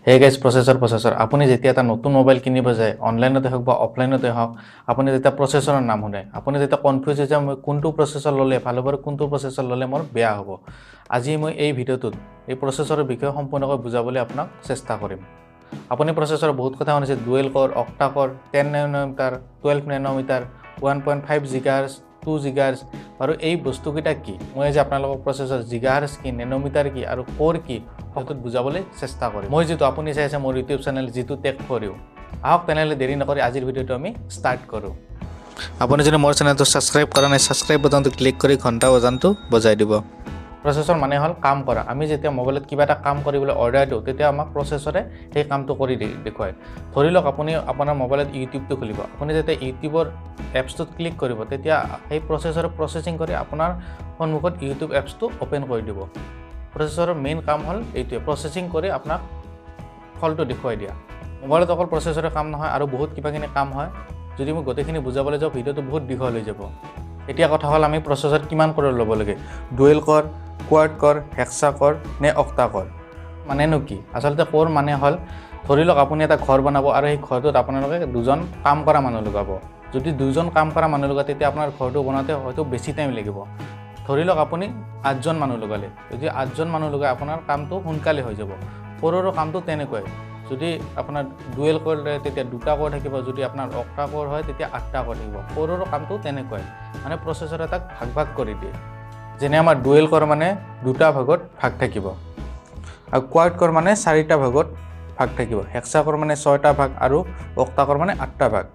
hey guys processor আপুনি যেতিয়া এটা নতুন মোবাইল কিনিব যায় অনলাইনতে হওক বা অফলাইনতে হওক আপুনি যেতিয়া প্ৰচেছৰৰ নাম শুনে আপুনি যেতিয়া কনফিউজ হৈ যায় মই কোনটো প্ৰচেছৰ ল'লে ভাল হ'ব আৰু কোনটো প্ৰচেছৰ ল'লে মোৰ বেয়া হ'ব আজি মই এই ভিডিঅ'টোত এই প্ৰচেছৰৰ বিষয়ে সম্পূৰ্ণকৈ বুজাবলৈ আপোনাক চেষ্টা কৰিম আপুনি প্ৰচেছৰ বহুত কথা শুনিছে ডুৱেল কোৰ অক্টা কোৰ 10 নেনোমিটাৰ 12 নেনোমিটাৰ 1.5 জিগাহাৰ্জ 2 জিগাহাৰ্জ আৰু এই বস্তুকেইটা কি মই আজি আপোনালোকক প্ৰচেছৰ জিগাহাৰ্জ কি নেনোমিটাৰ কি আৰু কোৰ কি হয়তোত বুজাবলৈ চেষ্টা কৰিম মই যেটো আপুনি চাই আছে মোৰ ইউটিউব চেনেল যেটো টেক ফৰ ইউ আহক তেনেহলে দেৰি নকৰি আজিৰ ভিডিঅ'টো আমি ষ্টাৰ্ট কৰোঁ আপুনি যদি মোৰ চেনেলটো সাবস্ক্ৰাইব কৰা নাই সাবস্ক্ৰাইব বাটনটো ক্লিক কৰি ঘণ্টা বজানটো বজাই দিব প্ৰচেছৰ মানে হল কাম কৰা আমি যেতিয়া মোবাইলত কিবা এটা কাম কৰিবলৈ অৰ্ডাৰ দিওঁ তেতিয়া আমাক প্ৰচেছৰে সেই কামটো কৰি দেখুৱায় ধৰি লওক আপুনি আপোনাৰ মোবাইলত ইউটিউবটো খুলিব আপুনি যেতিয়া ইউটিউবৰ এপছটোত ক্লিক কৰিব তেতিয়া সেই প্ৰচেছৰে প্ৰচেছিং কৰি আপোনাৰ সন্মুখত ইউটিউব এপছটো ওপেন কৰি দিব প্ৰচেছৰৰ মেইন কাম হল এইটোৱে প্ৰচেছিং কৰি আপোনাক ফলটো দেখুৱাই দিয়া মোবাইলত অকল প্ৰচেছৰে কাম নহয় আৰু বহুত কিবাকিনি কাম হয় যদি মই গোটেইখিনি বুজাবলৈ যাওঁ ভিডিঅ'টো বহুত দীঘল হৈ যাব এতিয়া কথা হল আমি প্ৰচেছৰ কিমান কোৰ ল'ব লাগে ডুৱেল কোৰ কোৱাড কোৰ হেক্সা কোৰ নে অক্টা কোৰ মানেনো কি আচলতে কোৰ মানে হল ধৰি লওক আপুনি এটা ঘৰ বনাব আৰু সেই ঘৰটোত আপোনালোকে দুজন কাম কৰা মানুহ লগাব যদি দুজন কাম কৰা মানুহ লগায় তেতিয়া আপোনাৰ ঘৰটো বনাওঁতে হয়তো বেছি টাইম লাগিব ধৰি লওক আপুনি 8জন মানুহ লগালে যদি 8জন মানুহ লগায় আপোনাৰ কামটো সোনকালে হৈ যাব কোৰৰো কামটো তেনেকুৱাই যদি আপোনাৰ ডুৱেল কোৰ তেতিয়া দুটা কোৰ থাকিব যদি আপোনাৰ অক্টা কোৰ হয় তেতিয়া 8টা কোৰ থাকিব কোৰৰো কামটো তেনেকুৱাই মানে প্ৰচেছৰ এটা ভাগ কৰি দিয়ে যেনে আমাৰ ডুৱেল কোৰ মানে দুটা ভাগত ভাগ থাকিব আৰু কোৱাড কোৰ মানে 4টা ভাগত ভাগ থাকিব হেক্সা কোৰ মানে 6টা ভাগ আৰু অক্টা কোৰ মানে 8টা ভাগ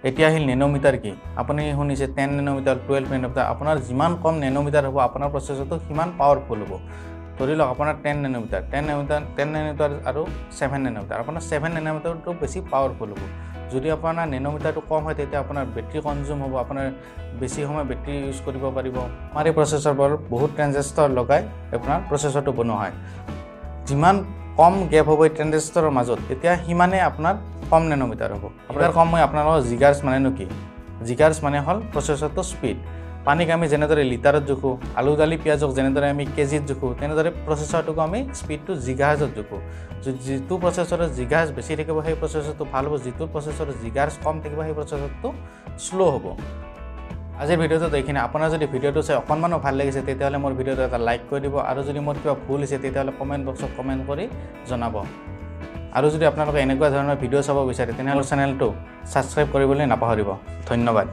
এতিয়া আহিল নেনোমিটাৰ কি আপুনি শুনিছে 10 নেনোমিটাৰ 12 নেনোমিটাৰ আপোনাৰ যিমান কম নেনোমিটাৰ হ'ব আপোনাৰ প্ৰচেছৰটো সিমান পাৱাৰফুল হ'ব ধৰি লওক আপোনাৰ 10 নেনোমিটাৰ আৰু 7 নেনোমিটাৰ আপোনাৰ 7 নেনোমিটাৰটো বেছি পাৱাৰফুল হ'ব যদি আপোনাৰ নেনোমিটাৰটো কম হয় তেতিয়া আপোনাৰ বেটাৰী কনজিউম হ'ব আপোনাৰ বেছি সময় বেটাৰী ইউজ কৰিব পাৰিব আমাৰ এই প্ৰচেছৰবোৰ বহুত ট্ৰানজিস্টৰ লগাই আপোনাৰ প্ৰচেছৰটো বনোৱা হয় যিমান কম গেপ হ'ব এই ট্ৰানজিস্টৰৰ মাজত তেতিয়া সিমানে আপোনাৰ কম নেনোমিটাৰ হ'ব আপোনাৰ কম মই আপোনালোকৰ জিগাহাৰ্জ মানেনো কি জিগাহাৰ্জ মানে হল প্ৰচেছৰটো স্পীড পানীক আমি যেনেদৰে লিটাৰত জোখো আলু দালি পিয়াজক যেনেদৰে আমি কেজিত জোখো তেনেদৰে প্ৰচেছৰটোক আমি স্পীডটো জিগাহাৰ্জত জোখো যিটো প্ৰচেছৰৰ জিগাহাৰ্জ বেছি থাকিব সেই প্ৰচেছৰটো ভাল হ'ব যিটো প্ৰচেছৰৰ জিগাহাৰ্জ কম থাকিব সেই প্ৰচেছৰটো স্লো হ'ব আজিৰ ভিডিঅ'টোত এইখিনি আপোনাৰ যদি ভিডিঅ'টো চাই অকণমানো ভাল লাগিছে তেতিয়াহ'লে মোৰ ভিডিঅ'টো এটা লাইক কৰি দিব আৰু যদি মোৰ কিবা ভুল হৈছে তেতিয়াহ'লে কমেণ্ট বক্সত কমেণ্ট কৰি জনাব আৰু যদি আপোনালোকে এনেকুৱা ধৰণৰ ভিডিঅ' চাব বিচাৰে তেনেহ'লে চেনেলটো ছাবস্ক্ৰাইব কৰিবলৈ নাপাহৰিব ধন্যবাদ